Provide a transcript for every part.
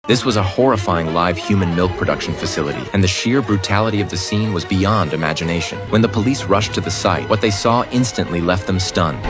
This was a horrifying live human milk production facility, and the sheer brutality of the scene was beyond imagination. When the police rushed to the site, what they saw instantly left them stunned.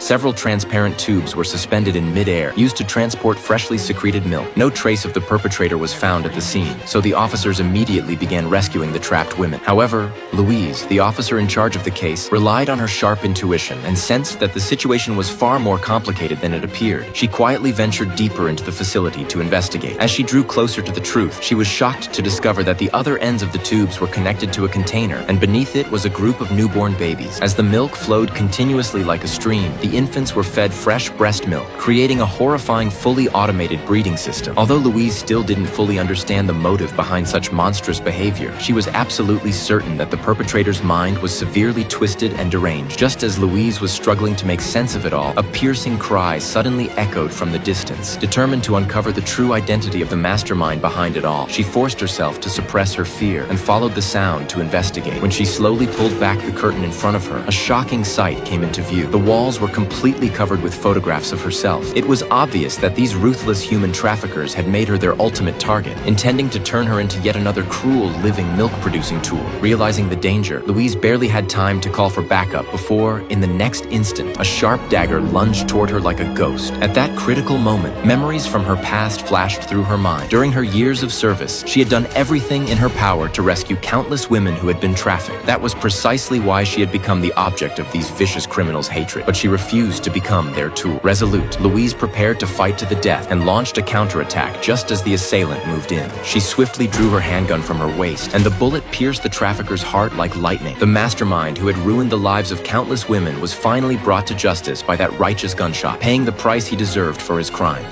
Several transparent tubes were suspended in mid-air, used to transport freshly secreted milk. No trace of the perpetrator was found at the scene, so the officers immediately began rescuing the trapped women. However, Louise, the officer in charge of the case, relied on her sharp intuition and sensed that the situation was far more complicated than it appeared. She quietly ventured deeper into the facility to investigate. As she drew closer to the truth, she was shocked to discover that the other ends of the tubes were connected to a container, and beneath it was a group of newborn babies. As the milk flowed continuously like a stream, the infants were fed fresh breast milk, creating a horrifying, fully automated breeding system. Although Louise still didn't fully understand the motive behind such monstrous behavior, she was absolutely certain that the perpetrator's mind was severely twisted and deranged. Just as Louise was struggling to make sense of it all, a piercing cry suddenly echoed from the distance. Determined to uncover the true identity of the mastermind behind it all, she forced herself to suppress her fear and followed the sound to investigate. When she slowly pulled back the curtain in front of her, a shocking sight came into view. The walls were completely covered with photographs of herself. It was obvious that these ruthless human traffickers had made her their ultimate target, intending to turn her into yet another cruel, living milk-producing tool. Realizing the danger, Louise barely had time to call for backup before, in the next instant, a sharp dagger lunged toward her like a ghost. At that critical moment, memories from her past flashed through her mind. During her years of service, she had done everything in her power to rescue countless women who had been trafficked. That was precisely why she had become the object of these vicious criminals' hatred. But she refused to become their tool. Resolute, Louise prepared to fight to the death and launched a counterattack just as the assailant moved in. She swiftly drew her handgun from her waist, and the bullet pierced the trafficker's heart like lightning. The mastermind who had ruined the lives of countless women was finally brought to justice by that righteous gunshot, paying the price he deserved for his crimes.